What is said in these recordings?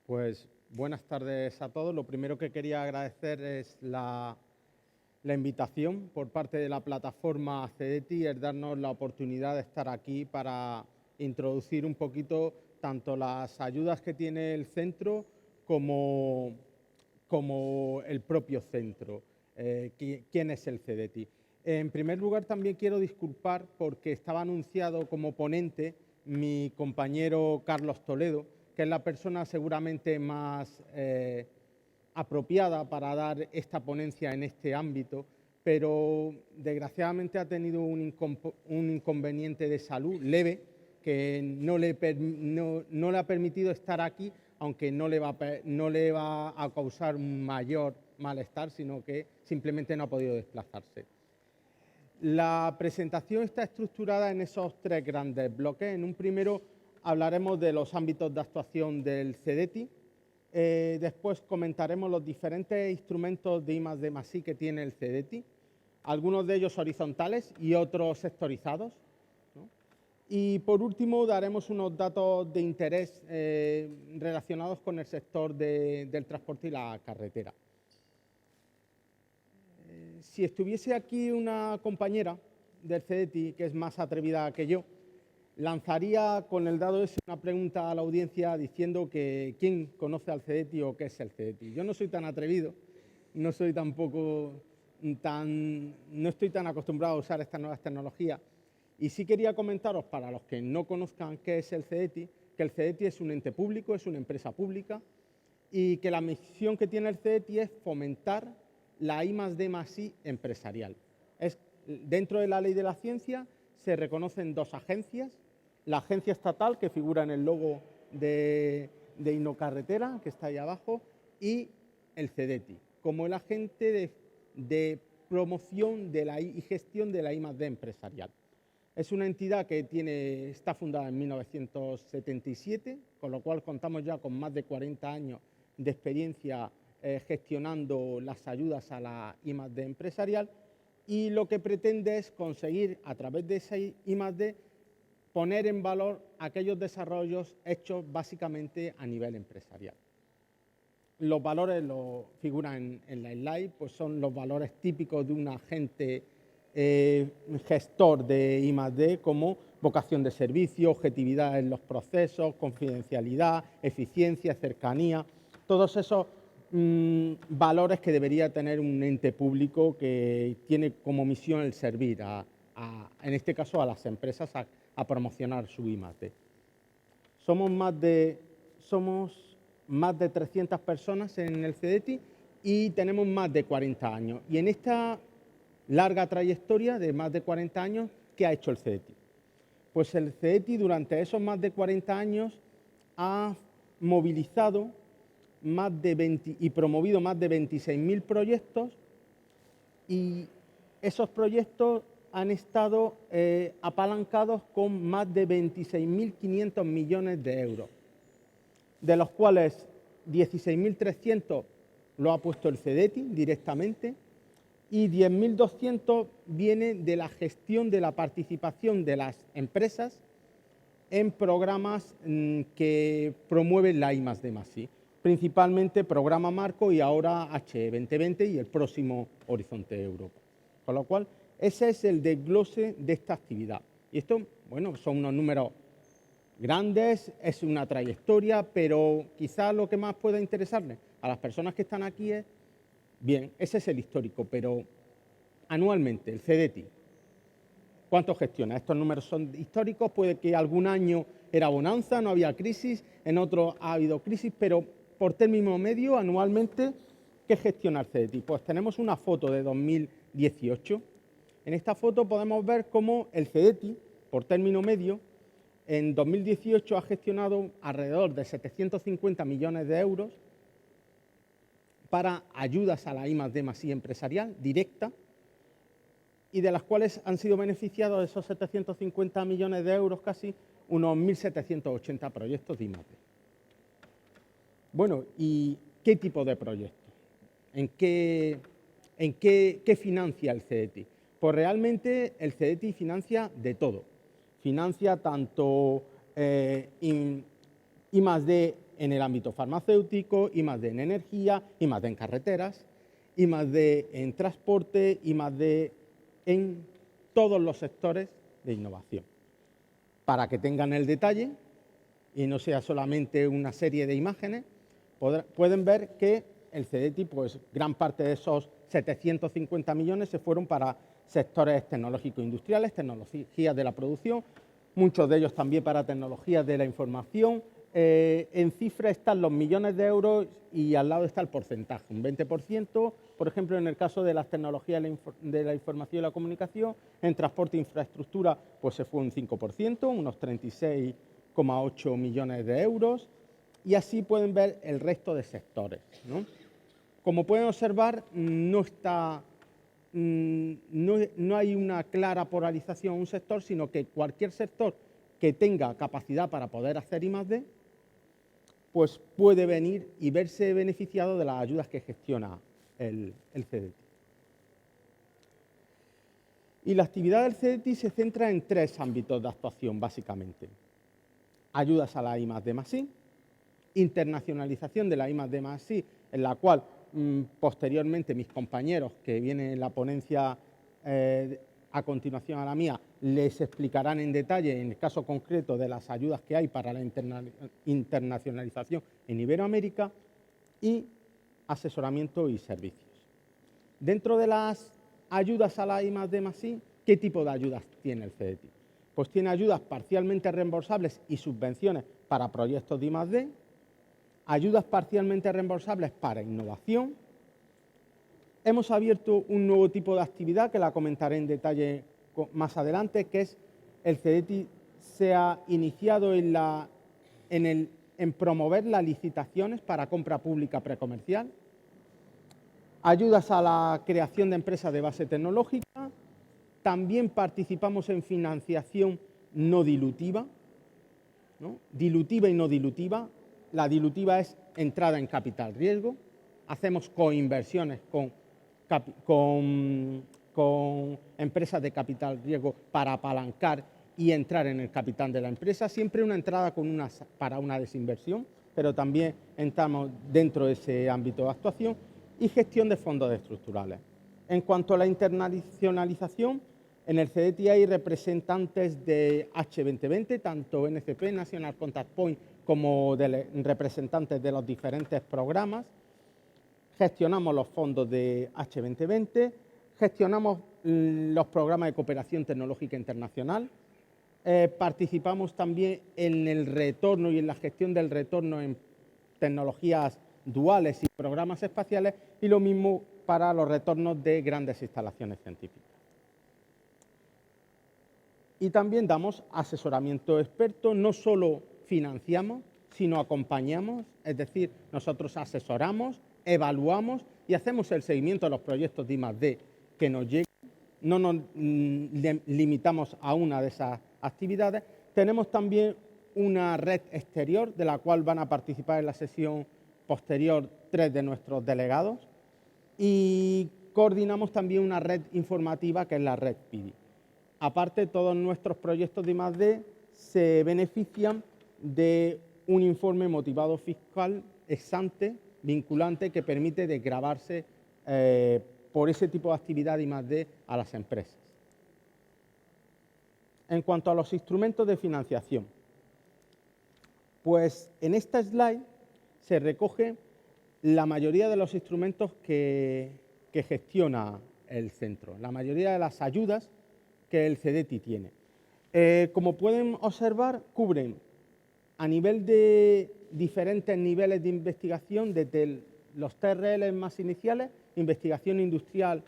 Pues buenas tardes a todos. Lo primero que quería agradecer es la invitación por parte de la plataforma CEDETI, es darnos la oportunidad de estar aquí para introducir un poquito tanto las ayudas que tiene el centro como el propio centro. ¿Quién es el CEDETI? En primer lugar, también quiero disculpar porque estaba anunciado como ponente mi compañero Carlos Toledo, que es la persona seguramente más apropiada para dar esta ponencia en este ámbito, pero desgraciadamente ha tenido un inconveniente de salud leve que no le ha permitido estar aquí, aunque no le va a causar un mayor malestar, sino que simplemente no ha podido desplazarse. La presentación está estructurada en esos tres grandes bloques. En un primero hablaremos de los ámbitos de actuación del CEDETI. Después comentaremos los diferentes instrumentos de I+D+I que tiene el CEDETI, algunos de ellos horizontales y otros sectorizados, ¿no? Y por último daremos unos datos de interés relacionados con el sector del transporte y la carretera. Si estuviese aquí una compañera del CEDETI, que es más atrevida que yo, lanzaría con el dado ese una pregunta a la audiencia diciendo que quién conoce al CEDETI o qué es el CEDETI. Yo no soy tan atrevido, no estoy tan acostumbrado a usar estas nuevas tecnologías. Y sí quería comentaros, para los que no conozcan qué es el CEDETI, que el CEDETI es un ente público, es una empresa pública, y que la misión que tiene el CEDETI es fomentar la I+D+I empresarial. Dentro de la ley de la ciencia se reconocen dos agencias: la agencia estatal, que figura en el logo de Innocarretera, que está ahí abajo, y el CEDETI, como el agente de promoción y gestión de la I+D empresarial. Es una entidad que está fundada en 1977, con lo cual contamos ya con más de 40 años de experiencia gestionando las ayudas a la I+D empresarial, y lo que pretende es conseguir, a través de esa I+D, poner en valor aquellos desarrollos hechos básicamente a nivel empresarial. Los valores, figuran en la slide, pues son los valores típicos de un agente gestor de I+D, como vocación de servicio, objetividad en los procesos, confidencialidad, eficiencia, cercanía, todos esos valores que debería tener un ente público que tiene como misión el servir, en este caso a las empresas, a promocionar su I+D. Somos más de 300 personas en el CEDETI y tenemos más de 40 años. Y en esta larga trayectoria de más de 40 años, ¿qué ha hecho el CEDETI? Pues el CEDETI durante esos más de 40 años ha movilizado y promovido más de 26.000 proyectos, y esos proyectos han estado apalancados con más de 26.500 millones de euros, de los cuales 16.300 lo ha puesto el CEDETI directamente, y 10.200 viene de la gestión de la participación de las empresas en programas que promueven la I+D+I, principalmente Programa Marco y ahora HE 2020 y el próximo Horizonte Europa. Con lo cual, ese es el desglose de esta actividad. Y esto, bueno, son unos números grandes, es una trayectoria, pero quizás lo que más pueda interesarle a las personas que están aquí es, bien, ese es el histórico, pero anualmente el CEDETI, ¿cuánto gestiona? Estos números son históricos, puede que algún año era bonanza, no había crisis, en otro ha habido crisis, pero por término medio, anualmente, ¿qué gestiona el CEDETI? Pues tenemos una foto de 2018. En esta foto podemos ver cómo el CEDETI, por término medio, en 2018 ha gestionado alrededor de 750 millones de euros para ayudas a la I+D+I empresarial directa, y de las cuales han sido beneficiados de esos 750 millones de euros casi unos 1.780 proyectos de I+D. Bueno, ¿y qué tipo de proyectos? ¿En qué financia el CEDETI? Pues realmente el CEDETI financia de todo. Financia tanto I+D en el ámbito farmacéutico, I+D en energía, I+D en carreteras, I+D en transporte, I+D en todos los sectores de innovación. Para que tengan el detalle y no sea solamente una serie de imágenes, pueden ver que el CDTI, pues gran parte de esos 750 millones se fueron para sectores tecnológicos industriales, tecnologías de la producción, muchos de ellos también para tecnologías de la información. En cifras están los millones de euros y al lado está el porcentaje, un 20%, por ejemplo, en el caso de las tecnologías de la información y la comunicación, en transporte e infraestructura pues se fue un 5%, unos 36,8 millones de euros, y así pueden ver el resto de sectores, ¿no? Como pueden observar, no hay una clara polarización en un sector, sino que cualquier sector que tenga capacidad para poder hacer I+D, pues puede venir y verse beneficiado de las ayudas que gestiona el CDTI. Y la actividad del CDTI se centra en 3 ámbitos de actuación, básicamente. Ayudas a la I+D+I, internacionalización de la I+D+I, en la cual posteriormente mis compañeros que vienen en la ponencia a continuación a la mía les explicarán en detalle en el caso concreto de las ayudas que hay para la internacionalización en Iberoamérica, y asesoramiento y servicios. Dentro de las ayudas a la I+D+I, ¿qué tipo de ayudas tiene el CDTI? Pues tiene ayudas parcialmente reembolsables y subvenciones para proyectos de I+D, ayudas parcialmente reembolsables para innovación. Hemos abierto un nuevo tipo de actividad que la comentaré en detalle más adelante, que es el CDTI se ha iniciado en promover las licitaciones para compra pública precomercial, ayudas a la creación de empresas de base tecnológica, también participamos en financiación no dilutiva, ¿no? Dilutiva y no dilutiva. La dilutiva es entrada en capital riesgo, hacemos coinversiones con empresas de capital riesgo para apalancar y entrar en el capital de la empresa, siempre una entrada para una desinversión, pero también entramos dentro de ese ámbito de actuación, y gestión de fondos estructurales. En cuanto a la internacionalización, en el CDTI hay representantes de H2020, tanto NCP, National Contact Point, como representantes de los diferentes programas. Gestionamos los fondos de H2020, gestionamos los programas de cooperación tecnológica internacional, participamos también en el retorno y en la gestión del retorno en tecnologías duales y programas espaciales, y lo mismo para los retornos de grandes instalaciones científicas. Y también damos asesoramiento experto, no solo financiamos, sino acompañamos, es decir, nosotros asesoramos, evaluamos y hacemos el seguimiento de los proyectos de I+D que nos llegan. No nos limitamos a una de esas actividades. Tenemos también una red exterior de la cual van a participar en la sesión posterior 3 de nuestros delegados, y coordinamos también una red informativa que es la red PIDI. Aparte, todos nuestros proyectos de I+D se benefician de un informe motivado fiscal ex ante, vinculante, que permite desgravarse por ese tipo de actividad de I+D a las empresas. En cuanto a los instrumentos de financiación, pues en esta slide se recoge la mayoría de los instrumentos que gestiona el centro, la mayoría de las ayudas que el CDTI tiene. Como pueden observar, cubren a nivel de diferentes niveles de investigación, desde los TRL más iniciales, investigación industrial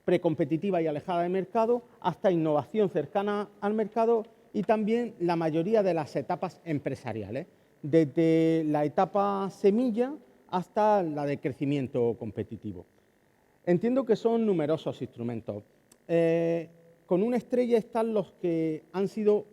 precompetitiva y alejada del mercado, hasta innovación cercana al mercado, y también la mayoría de las etapas empresariales, desde la etapa semilla hasta la de crecimiento competitivo. Entiendo que son numerosos instrumentos. Con una estrella están los que han sido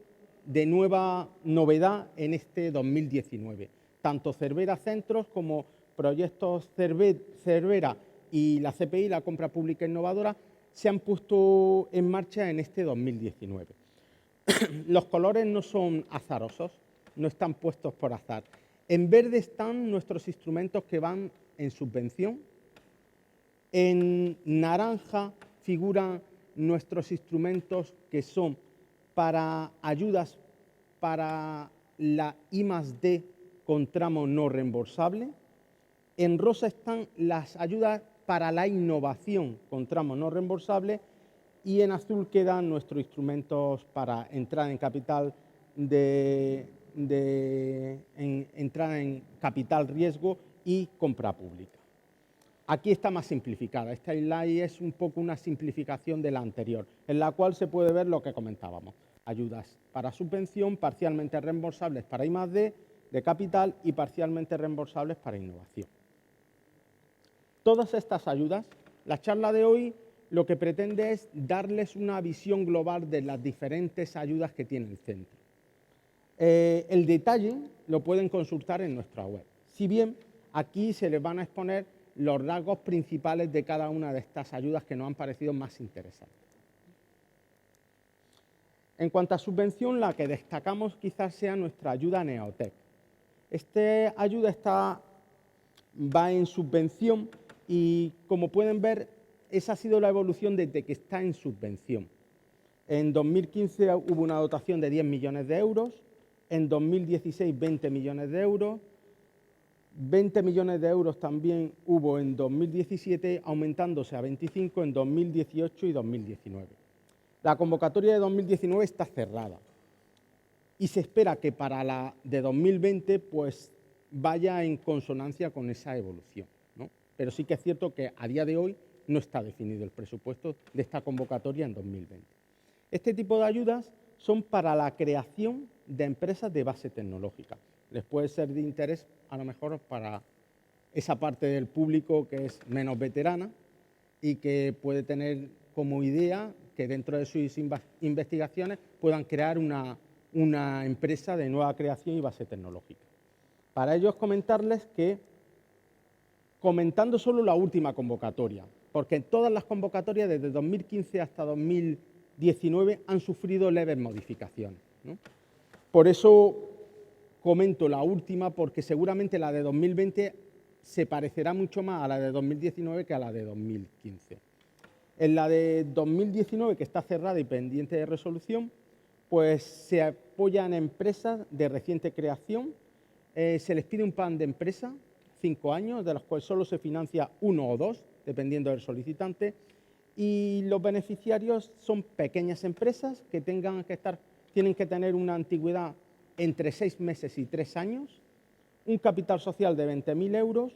de nueva novedad en este 2019. Tanto Cervera Centros como proyectos Cervera y la CPI, la compra pública innovadora, se han puesto en marcha en este 2019. Los colores no son azarosos. no están puestos por azar. En verde están nuestros instrumentos que van en subvención. En naranja figuran nuestros instrumentos que son para ayudas para la I+D con tramo no reembolsable. En rosa están las ayudas para la innovación con tramo no reembolsable y en azul quedan nuestros instrumentos para entrar en capital entrada en capital riesgo y compra pública. Aquí está más simplificada. Esta slide es un poco una simplificación de la anterior, en la cual se puede ver lo que comentábamos. Ayudas para subvención, parcialmente reembolsables para I+D de capital y parcialmente reembolsables para innovación. Todas estas ayudas, la charla de hoy lo que pretende es darles una visión global de las diferentes ayudas que tiene el centro. El detalle lo pueden consultar en nuestra web. Si bien aquí se les van a exponer los rasgos principales de cada una de estas ayudas que nos han parecido más interesantes. En cuanto a subvención, la que destacamos quizás sea nuestra ayuda Neotec. Esta ayuda va en subvención y, como pueden ver, esa ha sido la evolución desde que está en subvención. En 2015 hubo una dotación de 10 millones de euros, en 2016 20 millones de euros, 20 millones de euros también hubo en 2017, aumentándose a 25 en 2018 y 2019. La convocatoria de 2019 está cerrada y se espera que para la de 2020 pues, vaya en consonancia con esa evolución, ¿no? Pero sí que es cierto que a día de hoy no está definido el presupuesto de esta convocatoria en 2020. Este tipo de ayudas son para la creación de empresas de base tecnológica. Les puede ser de interés a lo mejor para esa parte del público que es menos veterana y que puede tener como idea que dentro de sus investigaciones puedan crear una empresa de nueva creación y base tecnológica. Para ello comentarles que, comentando solo la última convocatoria, porque todas las convocatorias desde 2015 hasta 2019 han sufrido leves modificaciones, ¿no? Por eso comento la última, porque seguramente la de 2020 se parecerá mucho más a la de 2019 que a la de 2015. En la de 2019, que está cerrada y pendiente de resolución, pues se apoyan empresas de reciente creación, se les pide un plan de empresa, 5 años, de los cuales solo se financia 1 o 2, dependiendo del solicitante, y los beneficiarios son pequeñas empresas que tienen que tener una antigüedad entre 6 meses y 3 años, un capital social de 20.000 euros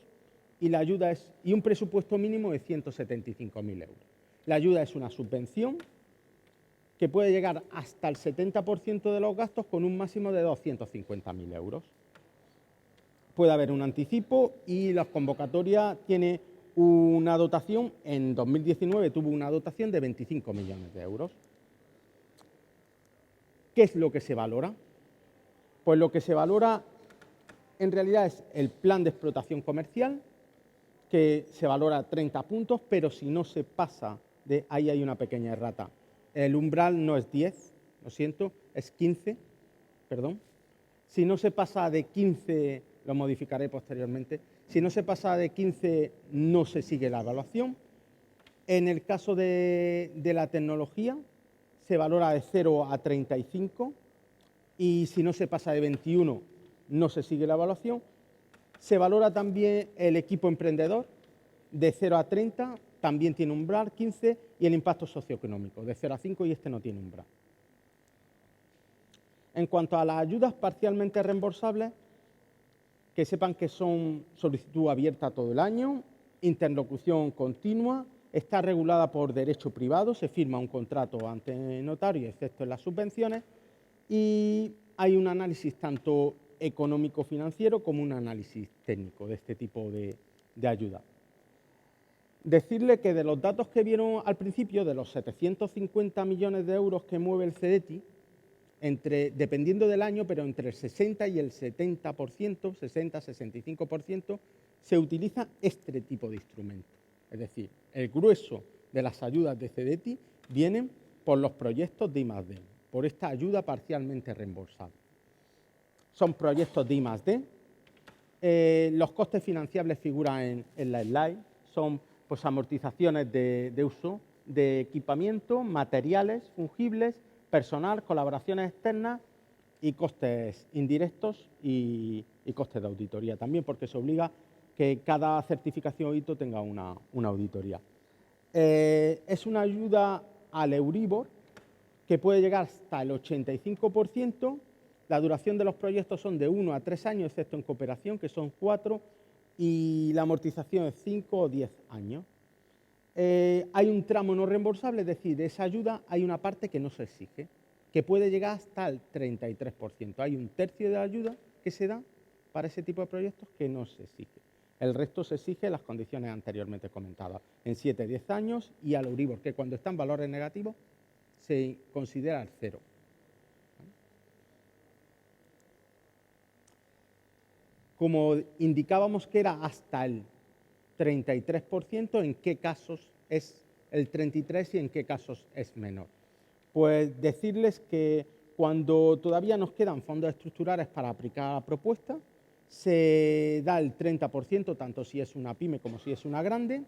y un presupuesto mínimo de 175.000 euros. La ayuda es una subvención que puede llegar hasta el 70% de los gastos con un máximo de 250.000 euros. Puede haber un anticipo y la convocatoria tiene una dotación, en 2019 tuvo una dotación de 25 millones de euros. ¿Qué es lo que se valora? Pues lo que se valora en realidad es el plan de explotación comercial, que se valora 30 puntos, pero si no se pasa de ahí hay una pequeña errata. El umbral no es 10, lo siento, es 15, perdón. Si no se pasa de 15, lo modificaré posteriormente, si no se pasa de 15 no se sigue la evaluación. En el caso de la tecnología se valora de 0 a 35 y si no se pasa de 21 no se sigue la evaluación. Se valora también el equipo emprendedor de 0 a 30, también tiene umbral 15 y el impacto socioeconómico de 0 a 5 y este no tiene umbral. En cuanto a las ayudas parcialmente reembolsables, que sepan que son solicitud abierta todo el año, interlocución continua, está regulada por derecho privado, se firma un contrato ante notario, excepto en las subvenciones, y hay un análisis tanto económico-financiero como un análisis técnico de este tipo de ayuda. Decirle que de los datos que vieron al principio, de los 750 millones de euros que mueve el CEDETI, dependiendo del año, pero entre el 60 y el 70%, 60-65%, se utiliza este tipo de instrumento. Es decir, el grueso de las ayudas de CEDETI vienen por los proyectos de I+D, por esta ayuda parcialmente reembolsable. son proyectos de I+D. Los costes financiables figuran en la slide, son pues, amortizaciones de uso de equipamiento, materiales fungibles, personal, colaboraciones externas y costes indirectos y costes de auditoría también, porque se obliga que cada certificación o hito tenga una auditoría. Es una ayuda al Euribor que puede llegar hasta el 85%. La duración de los proyectos son de 1 a 3 años, excepto en cooperación, que son 4, y la amortización es 5 o 10 años. Hay un tramo no reembolsable, es decir, de esa ayuda hay una parte que no se exige, que puede llegar hasta el 33%. Hay un tercio de la ayuda que se da para ese tipo de proyectos que no se exige. El resto se exige en las condiciones anteriormente comentadas, en 7-10 años y al Euribor, que cuando está en valores negativos se considera el cero. Como indicábamos que era hasta el 33%, ¿en qué casos es el 33% y en qué casos es menor? Pues decirles que cuando todavía nos quedan fondos estructurales para aplicar la propuesta, se da el 30%, tanto si es una pyme como si es una grande.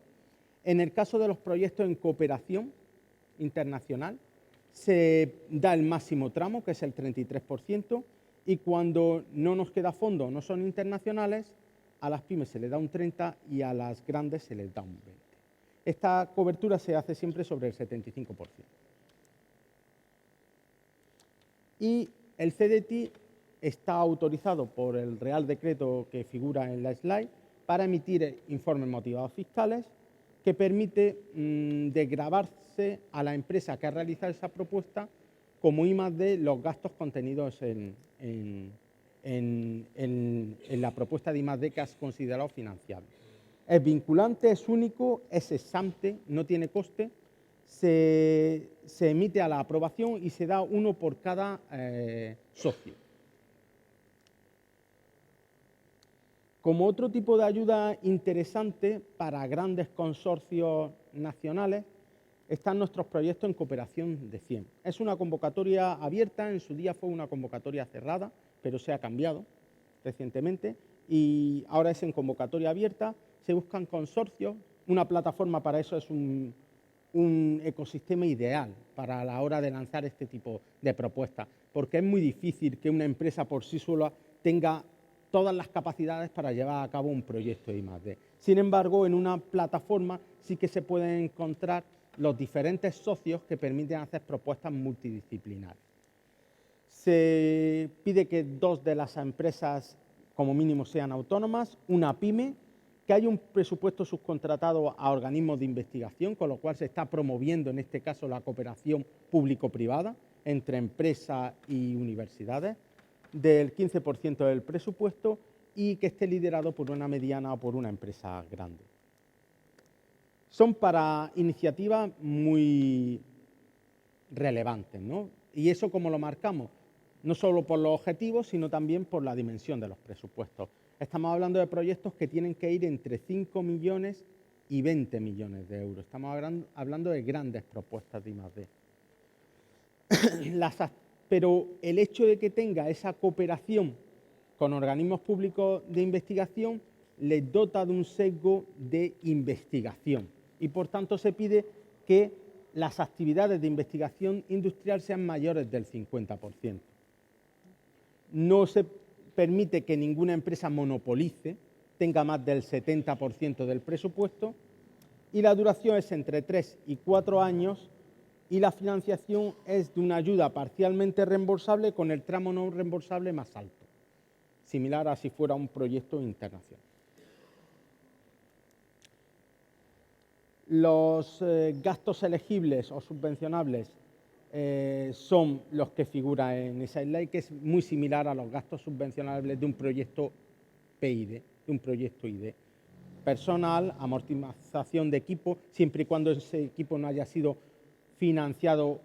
En el caso de los proyectos en cooperación internacional, se da el máximo tramo, que es el 33%, y cuando no nos queda fondo, no son internacionales, a las pymes se les da un 30% y a las grandes se les da un 20%. Esta cobertura se hace siempre sobre el 75%. Y el CDT está autorizado por el Real Decreto que figura en la slide para emitir informes motivados fiscales que permite desgravarse a la empresa que ha realizado esa propuesta como I+D los gastos contenidos en la propuesta de I+D que has considerado financiable. Es vinculante, es único, es ex ante, no tiene coste, se emite a la aprobación y se da uno por cada socio. Como otro tipo de ayuda interesante para grandes consorcios nacionales están nuestros proyectos en cooperación de 100. Es una convocatoria abierta, en su día fue una convocatoria cerrada, pero se ha cambiado recientemente y ahora es en convocatoria abierta. Se buscan consorcios, una plataforma para eso es un ecosistema ideal para la hora de lanzar este tipo de propuestas, porque es muy difícil que una empresa por sí sola tenga todas las capacidades para llevar a cabo un proyecto de I+D. Sin embargo, en una plataforma sí que se pueden encontrar los diferentes socios que permiten hacer propuestas multidisciplinares. Se pide que 2 de las empresas como mínimo sean autónomas, una pyme, que haya un presupuesto subcontratado a organismos de investigación, con lo cual se está promoviendo en este caso la cooperación público-privada entre empresas y universidades, del 15% del presupuesto y que esté liderado por una mediana o por una empresa grande. Son para iniciativas muy relevantes, ¿no? Y eso ¿cómo lo marcamos? No solo por los objetivos, sino también por la dimensión de los presupuestos. Estamos hablando de proyectos que tienen que ir entre 5 millones y 20 millones de euros. Estamos hablando de grandes propuestas de I+D. Pero el hecho de que tenga esa cooperación con organismos públicos de investigación les dota de un sesgo de investigación y por tanto se pide que las actividades de investigación industrial sean mayores del 50%. No se permite que ninguna empresa monopolice, tenga más del 70% del presupuesto y la duración es entre 3 y 4 años y la financiación es de una ayuda parcialmente reembolsable con el tramo no reembolsable más alto, similar a si fuera un proyecto internacional. Los gastos elegibles o subvencionables son los que figuran en esa slide, que es muy similar a los gastos subvencionables de un proyecto PID, de un proyecto ID. Personal, amortización de equipo, siempre y cuando ese equipo no haya sido financiado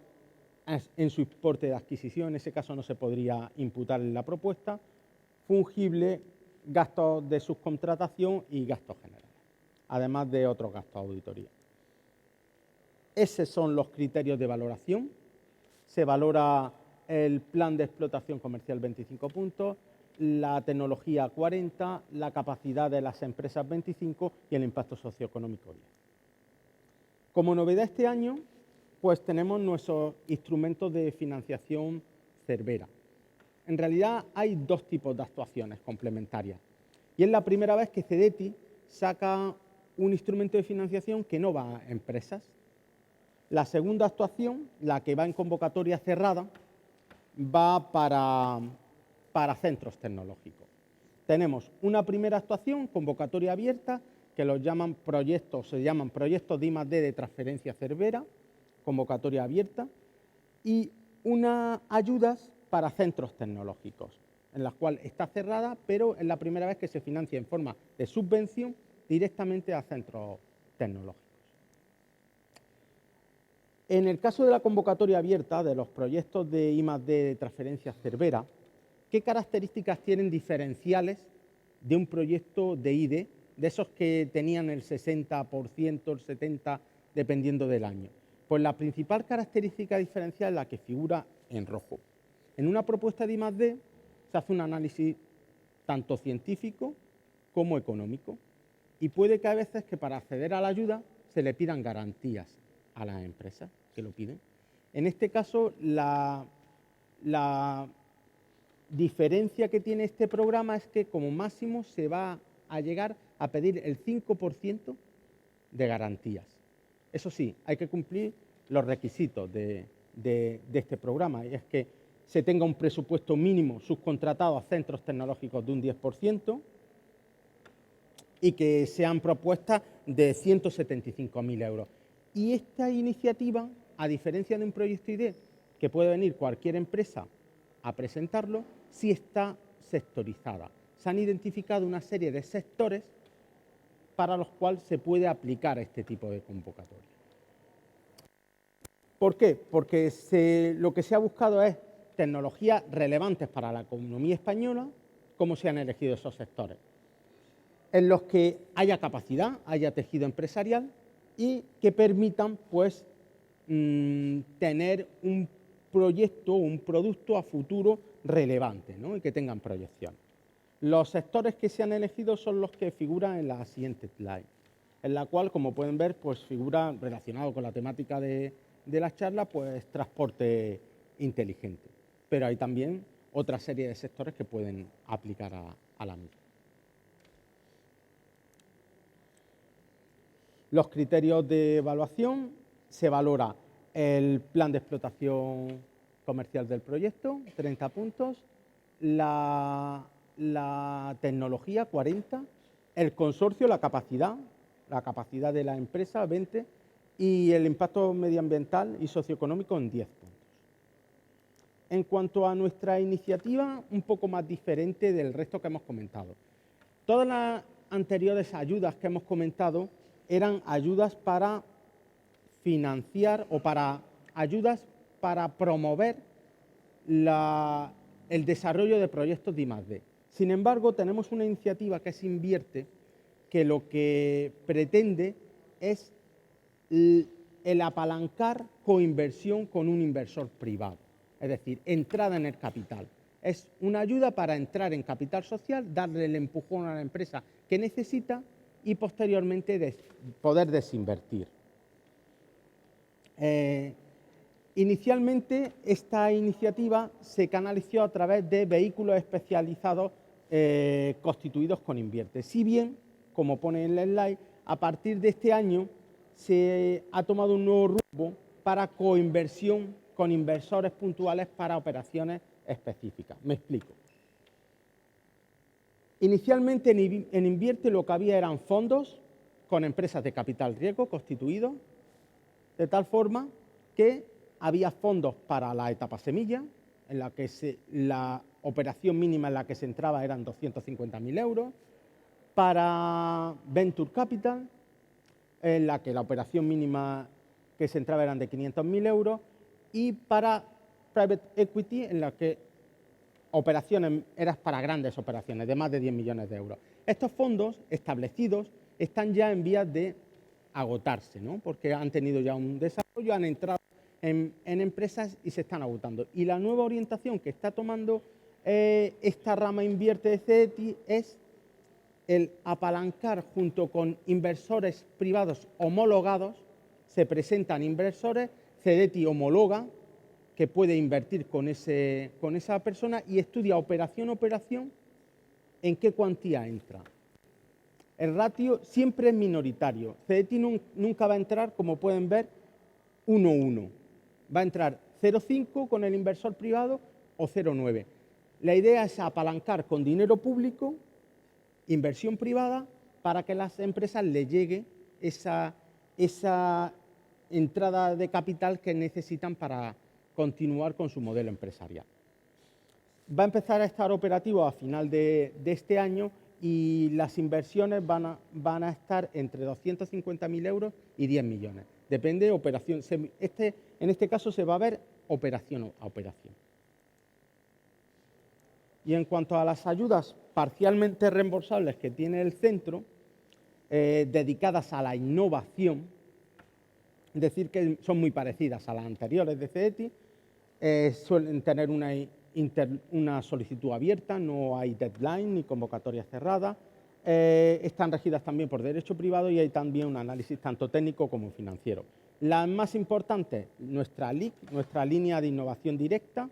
en su importe de adquisición, en ese caso no se podría imputar en la propuesta. Fungible, gastos de subcontratación y gastos generales, además de otros gastos de auditoría. Esos son los criterios de valoración. Se valora el plan de explotación comercial 25 puntos, la tecnología 40, la capacidad de las empresas 25 y el impacto socioeconómico 10. Como novedad este año, pues tenemos nuestros instrumentos de financiación Cervera. En realidad hay dos tipos de actuaciones complementarias. Y es la primera vez que CEDETI saca un instrumento de financiación que no va a empresas. La segunda actuación, la que va en convocatoria cerrada, va para centros tecnológicos. Tenemos una primera actuación, convocatoria abierta, que los llaman proyectos, se llaman proyectos de I+D de transferencia Cervera, convocatoria abierta, y unas ayudas para centros tecnológicos, en las cuales está cerrada, pero es la primera vez que se financia en forma de subvención directamente a centros tecnológicos. En el caso de la convocatoria abierta de los proyectos de I+D de transferencia Cervera, ¿qué características tienen diferenciales de un proyecto de ID, de esos que tenían el 60%, el 70%, dependiendo del año? Pues la principal característica diferencial es la que figura en rojo. En una propuesta de I+D se hace un análisis tanto científico como económico, y puede que a veces que para acceder a la ayuda se le pidan garantías a las empresas que lo piden. En este caso, la diferencia que tiene este programa es que como máximo se va a llegar a pedir el 5% de garantías. Eso sí, hay que cumplir los requisitos de este programa, y es que se tenga un presupuesto mínimo subcontratado a centros tecnológicos de un 10%, y que sean propuestas de 175.000 euros. Y esta iniciativa, a diferencia de un proyecto ID, que puede venir cualquier empresa a presentarlo, sí está sectorizada. Se han identificado una serie de sectores para los cuales se puede aplicar este tipo de convocatoria. ¿Por qué? Porque lo que se ha buscado es tecnologías relevantes para la economía española, como se han elegido esos sectores, en los que haya capacidad, haya tejido empresarial y que permitan, pues, tener un proyecto o un producto a futuro relevante, ¿no? Y que tengan proyección. Los sectores que se han elegido son los que figuran en la siguiente slide, en la cual, como pueden ver, pues figura relacionado con la temática de la charla, pues transporte inteligente. Pero hay también otra serie de sectores que pueden aplicar a la misma. Los criterios de evaluación: se valora el plan de explotación comercial del proyecto, 30 puntos, la tecnología, 40, el consorcio, la capacidad de la empresa, 20, y el impacto medioambiental y socioeconómico en 10 puntos. En cuanto a nuestra iniciativa, un poco más diferente del resto que hemos comentado. Todas las anteriores ayudas que hemos comentado eran ayudas para financiar o para ayudas para promover el desarrollo de proyectos de I+D. Sin embargo, tenemos una iniciativa que es Invierte, que lo que pretende es el apalancar coinversión con un inversor privado, es decir, entrada en el capital. Es una ayuda para entrar en capital social, darle el empujón a la empresa que necesita y posteriormente poder desinvertir. Inicialmente, esta iniciativa se canalizó a través de vehículos especializados constituidos con Invierte. Si bien, como pone en el slide, a partir de este año se ha tomado un nuevo rumbo para coinversión con inversores puntuales para operaciones específicas. Me explico. Inicialmente en Invierte lo que había eran fondos con empresas de capital riesgo constituidos, de tal forma que había fondos para la etapa semilla, en la que la operación mínima en la que se entraba eran 250.000 euros, para Venture Capital, en la que la operación mínima que se entraba eran de 500.000 euros, y para Private Equity, en la que operaciones eran para grandes operaciones de más de 10 millones de euros. Estos fondos establecidos están ya en vías de agotarse, ¿no? Porque han tenido ya un desarrollo, han entrado en empresas y se están agotando. Y la nueva orientación que está tomando esta rama invierte de CEDETI es el apalancar junto con inversores privados homologados. Se presentan inversores, CEDETI homologa que puede invertir con esa persona y estudia operación a operación en qué cuantía entra. El ratio siempre es minoritario. CEDETI nunca va a entrar, como pueden ver, 1:1. Va a entrar 0,5 con el inversor privado o 0,9. La idea es apalancar con dinero público, inversión privada, para que a las empresas les llegue esa entrada de capital que necesitan para continuar con su modelo empresarial. Va a empezar a estar operativo a final de este año y las inversiones van a estar entre 250.000 euros y 10 millones. Depende de operación. En este caso se va a ver operación a operación. Y en cuanto a las ayudas parcialmente reembolsables que tiene el centro, dedicadas a la innovación, es decir, que son muy parecidas a las anteriores de CEDETI, suelen tener una solicitud abierta, no hay deadline ni convocatoria cerrada, están regidas también por derecho privado y hay también un análisis tanto técnico como financiero. Las más importantes, nuestra LIC, nuestra línea de innovación directa,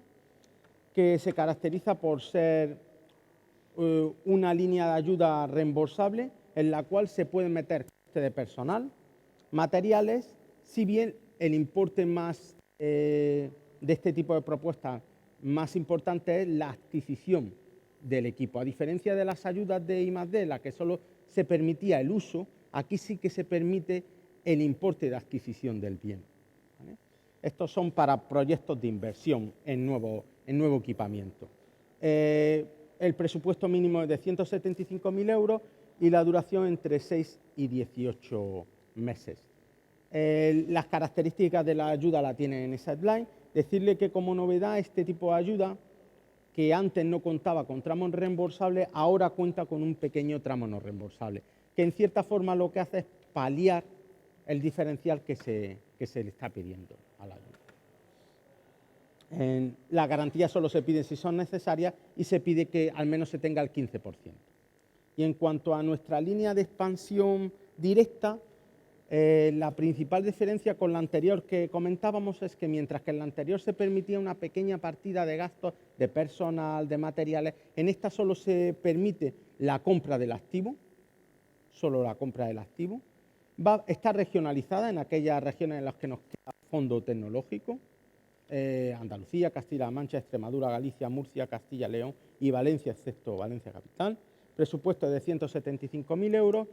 que se caracteriza por ser una línea de ayuda reembolsable en la cual se puede meter coste de personal, materiales, si bien el importe más de este tipo de propuestas más importante es la adquisición del equipo. A diferencia de las ayudas de I+D, en la que solo se permitía el uso, aquí sí que se permite el importe de adquisición del bien, ¿vale? Estos son para proyectos de inversión en nuevo equipamiento. El presupuesto mínimo es de 175.000 euros y la duración entre 6 y 18 meses. Las características de la ayuda la tienen en esa slide. Decirle que como novedad este tipo de ayuda, que antes no contaba con tramo reembolsable, ahora cuenta con un pequeño tramo no reembolsable, que en cierta forma lo que hace es paliar el diferencial que se le está pidiendo a la ayuda. Las garantías solo se piden si son necesarias y se pide que al menos se tenga el 15%. Y en cuanto a nuestra línea de expansión directa, la principal diferencia con la anterior que comentábamos es que mientras que en la anterior se permitía una pequeña partida de gastos de personal, de materiales, en esta solo se permite la compra del activo, solo la compra del activo. Está regionalizada en aquellas regiones en las que nos queda fondo tecnológico, Andalucía, Castilla-La Mancha, Extremadura, Galicia, Murcia, Castilla-León y Valencia, excepto Valencia Capital. Presupuesto de 175.000 euros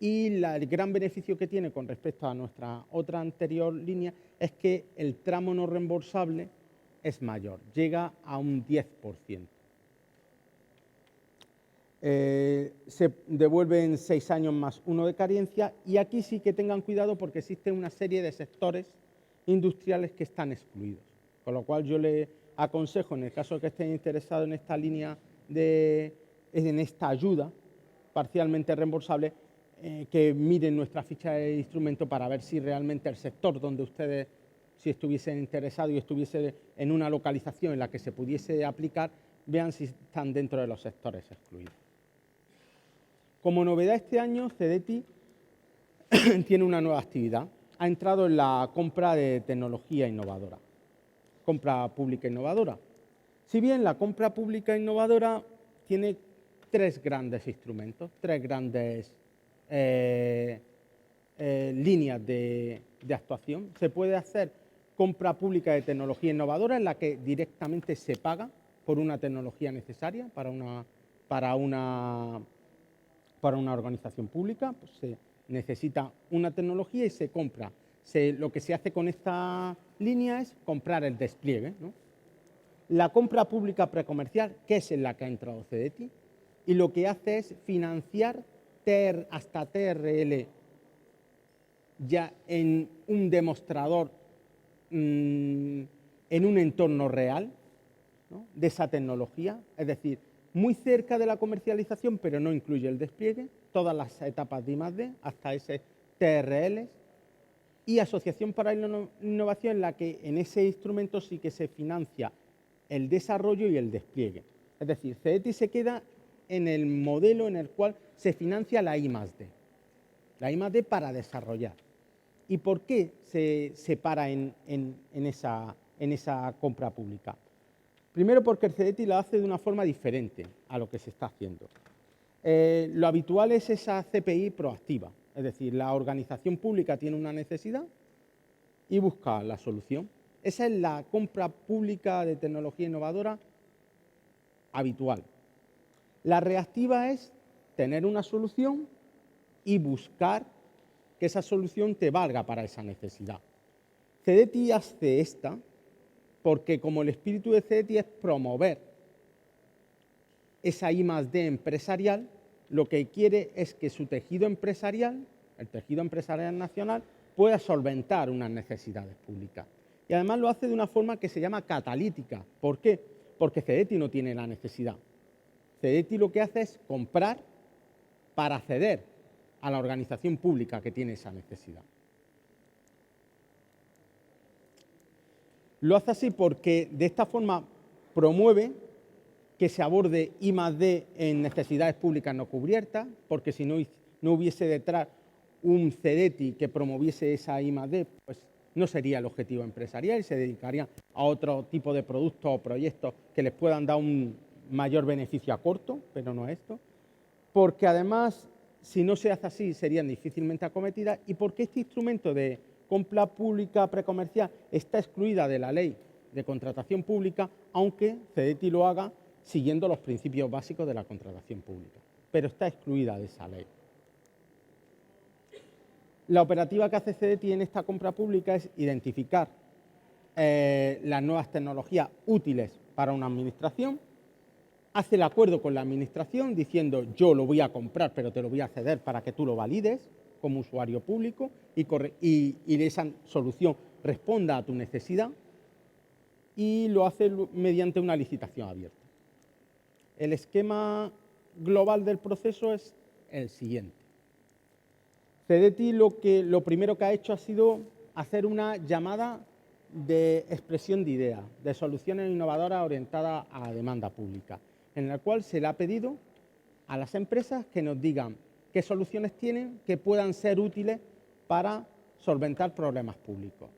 y el gran beneficio que tiene con respecto a nuestra otra anterior línea es que el tramo no reembolsable es mayor, llega a un 10%. Se devuelven 6 años más 1 de carencia y aquí sí que tengan cuidado porque existe una serie de sectores industriales que están excluidos. Con lo cual yo le aconsejo, en el caso de que estén interesados en esta línea, en esta ayuda parcialmente reembolsable, que miren nuestra ficha de instrumento para ver si realmente el sector donde ustedes, si estuviesen interesados y estuviese en una localización en la que se pudiese aplicar, vean si están dentro de los sectores excluidos. Como novedad este año, CEDETI tiene una nueva actividad. Ha entrado en la compra de tecnología innovadora, compra pública innovadora. Si bien la compra pública innovadora tiene 3 grandes instrumentos, 3 grandes líneas de actuación. Se puede hacer compra pública de tecnología innovadora en la que directamente se paga por una tecnología necesaria para una organización pública. Pues se necesita una tecnología y se compra. Lo que se hace con esta línea es comprar el despliegue, ¿no? La compra pública precomercial, que es en la que ha entrado CEDETI, y lo que hace es financiar hasta TRL ya en un demostrador, en un entorno real, ¿no?, de esa tecnología, es decir, muy cerca de la comercialización, pero no incluye el despliegue, todas las etapas de I+D, hasta ese TRL, y Asociación para la Innovación, en la que en ese instrumento sí que se financia el desarrollo y el despliegue. Es decir, CDTI se queda en el modelo en el cual se financia la I+D. La I+D para desarrollar. ¿Y por qué se para en esa compra pública? Primero porque el CDTI lo hace de una forma diferente a lo que se está haciendo. Lo habitual es esa CPI proactiva, es decir, la organización pública tiene una necesidad y busca la solución. Esa es la compra pública de tecnología innovadora habitual. La reactiva es tener una solución y buscar que esa solución te valga para esa necesidad. CDTI hace esta porque como el espíritu de CDTI es promover esa I+D empresarial, lo que quiere es que su tejido empresarial, el tejido empresarial nacional, pueda solventar unas necesidades públicas. Y además lo hace de una forma que se llama catalítica. ¿Por qué? Porque CDTI no tiene la necesidad. CDTI lo que hace es comprar para acceder a la organización pública que tiene esa necesidad. Lo hace así porque de esta forma promueve que se aborde I+D en necesidades públicas no cubiertas, porque si no hubiese detrás un CDTI que promoviese esa I+D, pues no sería el objetivo empresarial y se dedicarían a otro tipo de productos o proyectos que les puedan dar un mayor beneficio a corto, pero no a esto. Porque además, si no se hace así, serían difícilmente acometidas y porque este instrumento de compra pública precomercial está excluida de la ley de contratación pública, aunque CDTI lo haga siguiendo los principios básicos de la contratación pública, pero está excluida de esa ley. La operativa que hace CDTI en esta compra pública es identificar las nuevas tecnologías útiles para una administración, hace el acuerdo con la administración diciendo yo lo voy a comprar pero te lo voy a ceder para que tú lo valides como usuario público y esa solución responda a tu necesidad y lo hace mediante una licitación abierta. El esquema global del proceso es el siguiente. CDTI lo primero que ha hecho ha sido hacer una llamada de expresión de ideas, de soluciones innovadoras orientadas a la demanda pública, en la cual se le ha pedido a las empresas que nos digan qué soluciones tienen que puedan ser útiles para solventar problemas públicos.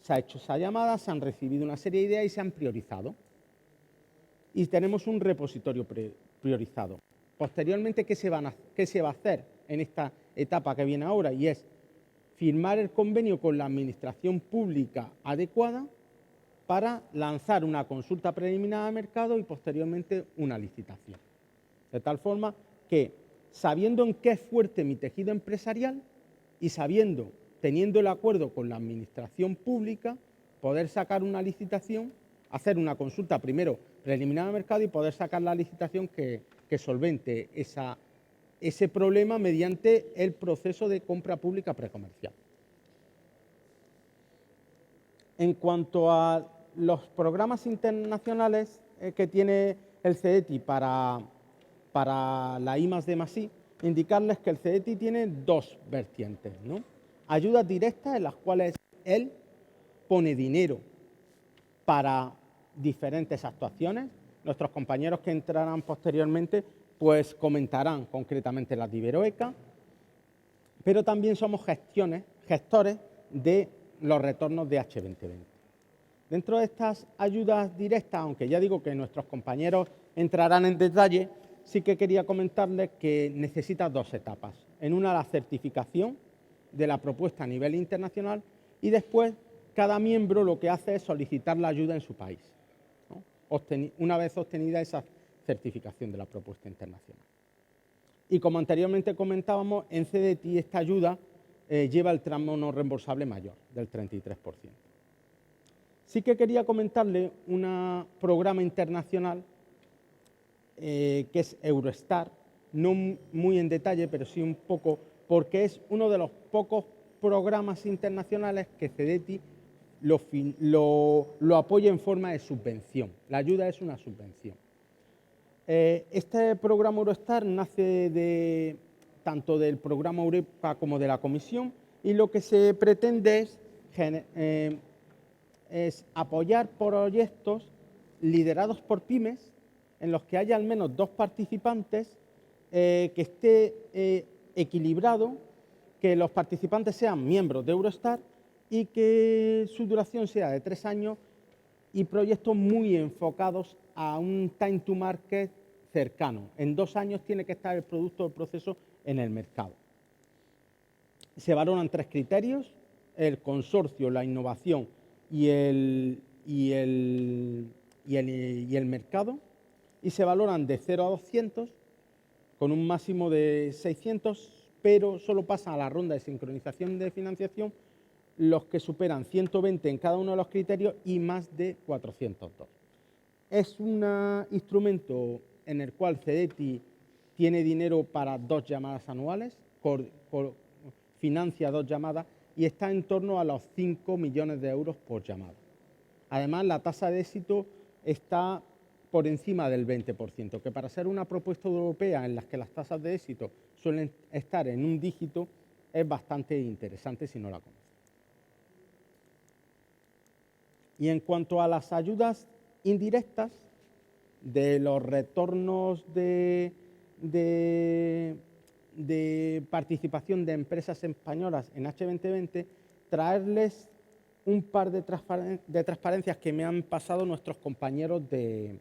Se ha hecho esa llamada, se han recibido una serie de ideas y se han priorizado. Y tenemos un repositorio priorizado. Posteriormente, ¿qué se va a hacer en esta etapa que viene ahora? Y es firmar el convenio con la administración pública adecuada para lanzar una consulta preliminar de mercado y posteriormente una licitación. De tal forma que, sabiendo en qué es fuerte mi tejido empresarial y teniendo el acuerdo con la administración pública, poder sacar una licitación, hacer una consulta primero preliminar de mercado y poder sacar la licitación que solvente ese problema mediante el proceso de compra pública precomercial. En cuanto a los programas internacionales que tiene el CDTI para la I+D+I, indicarles que el CDTI tiene dos vertientes, ¿no? Ayudas directas en las cuales él pone dinero para diferentes actuaciones. Nuestros compañeros que entrarán posteriormente pues comentarán concretamente las de Iberoeca, pero también somos gestores de los retornos de H2020. Dentro de estas ayudas directas, aunque ya digo que nuestros compañeros entrarán en detalle, sí que quería comentarles que necesita dos etapas. En una, la certificación de la propuesta a nivel internacional y después cada miembro lo que hace es solicitar la ayuda en su país, ¿no? Una vez obtenida esa certificación de la propuesta internacional. Y como anteriormente comentábamos, en CDTI esta ayuda lleva el tramo no reembolsable mayor, del 33%. Sí que quería comentarle un programa internacional que es Eurostar, no muy en detalle, pero sí un poco, porque es uno de los pocos programas internacionales que CDTI lo apoya en forma de subvención. La ayuda es una subvención. Este programa Eurostar nace tanto del programa Eureka como de la Comisión y lo que se pretende es apoyar proyectos liderados por pymes en los que haya al menos 2 participantes, que esté equilibrado, que los participantes sean miembros de Eurostar y que su duración sea de 3 años y proyectos muy enfocados a un time to market cercano. En 2 años tiene que estar el producto o el proceso en el mercado. Se valoran 3 criterios: el consorcio, la innovación y el mercado, y se valoran de 0 a 200 con un máximo de 600, pero solo pasan a la ronda de sincronización de financiación los que superan 120 en cada uno de los criterios y más de 402. Es un instrumento en el cual CEDETI tiene dinero para 2 llamadas anuales, financia 2 llamadas y está en torno a los 5 millones de euros por llamada. Además, la tasa de éxito está por encima del 20%, que para ser una propuesta europea en la que las tasas de éxito suelen estar en un dígito, es bastante interesante si no la conocen. Y en cuanto a las ayudas indirectas, de los retornos de participación de empresas españolas en H2020, traerles un par de transparencias que me han pasado nuestros compañeros que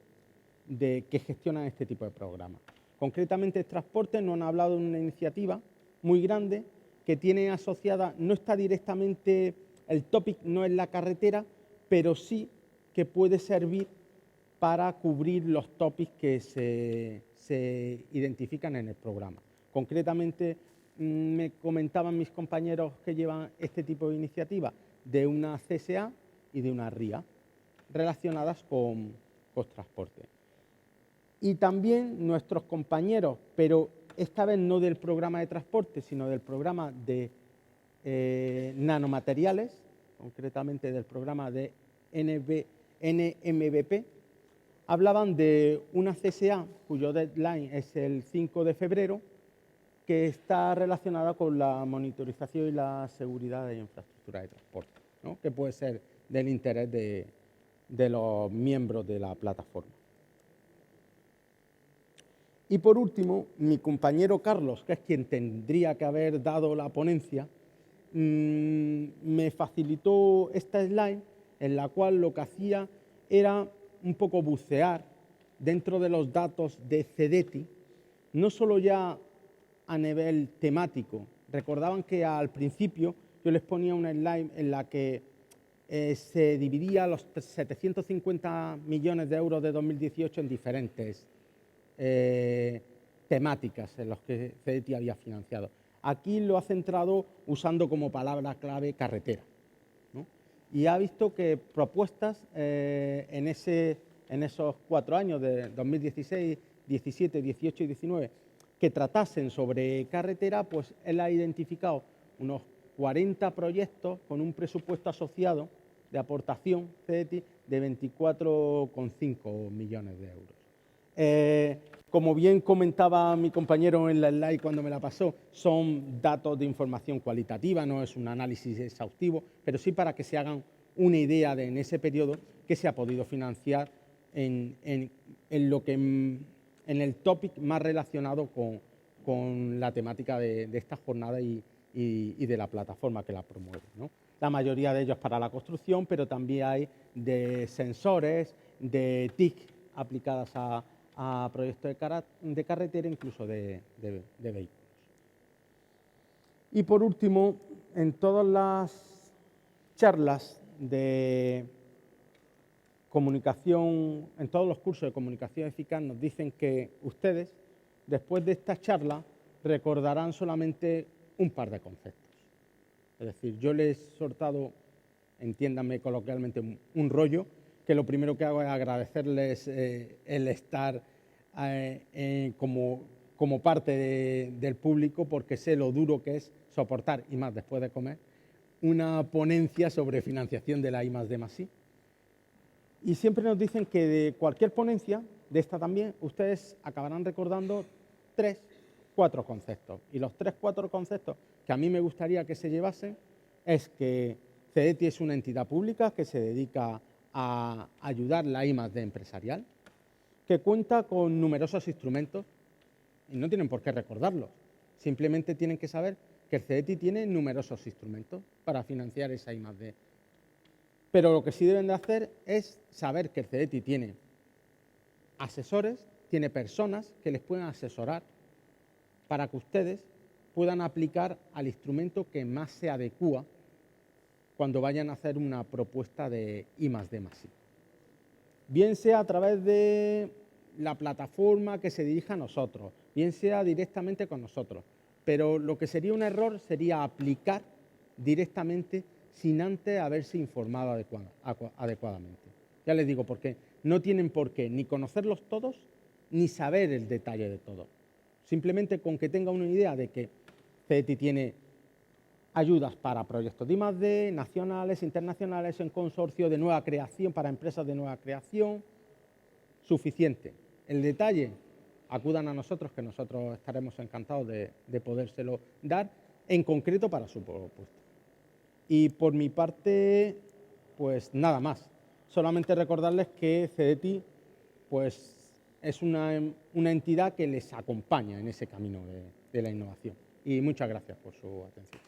gestionan este tipo de programas. Concretamente, Transporte nos han hablado de una iniciativa muy grande que tiene asociada, no está directamente, el topic no es la carretera, pero sí que puede servir para cubrir los topics que se identifican en el programa. Concretamente, me comentaban mis compañeros que llevan este tipo de iniciativa de una CSA y de una RIA relacionadas con transporte. Y también nuestros compañeros, pero esta vez no del programa de transporte, sino del programa de nanomateriales, concretamente del programa de NMBP, hablaban de una CSA cuyo deadline es el 5 de febrero, que está relacionada con la monitorización y la seguridad de infraestructura de transporte, ¿no? Que puede ser del interés de los miembros de la plataforma. Y por último, mi compañero Carlos, que es quien tendría que haber dado la ponencia, me facilitó esta slide en la cual lo que hacía era un poco bucear dentro de los datos de CEDETI, no solo ya a nivel temático. Recordaban que al principio yo les ponía una slide en la que se dividía los 750 millones de euros de 2018 en diferentes temáticas en las que CEDETI había financiado. Aquí lo ha centrado usando como palabra clave carretera, ¿no? Y ha visto que propuestas en esos 4 años de 2016, 17, 18 y 19 que tratasen sobre carretera, pues él ha identificado unos 40 proyectos con un presupuesto asociado de aportación CEDETI de 24,5 millones de euros. Como bien comentaba mi compañero en la slide cuando me la pasó, son datos de información cualitativa, no es un análisis exhaustivo, pero sí para que se hagan una idea de en ese periodo que se ha podido financiar en el topic más relacionado con la temática de esta jornada y de la plataforma que la promueve, ¿no? La mayoría de ellos para la construcción, pero también hay de sensores, de TIC aplicadas a proyectos de carretera, incluso de vehículos. Y por último, en todas las charlas de comunicación, en todos los cursos de comunicación eficaz nos dicen que ustedes, después de esta charla, recordarán solamente un par de conceptos. Es decir, yo les he soltado, entiéndanme coloquialmente, un rollo, que lo primero que hago es agradecerles el estar como parte del público, porque sé lo duro que es soportar, y más después de comer, una ponencia sobre financiación de la I+D+I. Y siempre nos dicen que de cualquier ponencia, de esta también, ustedes acabarán recordando 3, 4 conceptos. Y los 3, 4 conceptos que a mí me gustaría que se llevasen es que CEDETI es una entidad pública que se dedica a ayudar la I+D empresarial, que cuenta con numerosos instrumentos y no tienen por qué recordarlos. Simplemente tienen que saber que el CDTI tiene numerosos instrumentos para financiar esa I+D. Pero lo que sí deben de hacer es saber que el CDTI tiene asesores, tiene personas que les pueden asesorar para que ustedes puedan aplicar al instrumento que más se adecúa cuando vayan a hacer una propuesta de I+D+I. Bien sea a través de la plataforma que se dirija a nosotros, bien sea directamente con nosotros. Pero lo que sería un error sería aplicar directamente sin antes haberse informado adecuadamente. Ya les digo por qué. No tienen por qué ni conocerlos todos ni saber el detalle de todo. Simplemente con que tenga una idea de que CDTI tiene ayudas para proyectos de I+D, nacionales, internacionales, en consorcio, de nueva creación, para empresas de nueva creación, suficiente. El detalle, acudan a nosotros, que nosotros estaremos encantados de podérselo dar, en concreto para su propuesta. Y por mi parte, pues nada más. Solamente recordarles que CDTI pues, es una entidad que les acompaña en ese camino de la innovación. Y muchas gracias por su atención.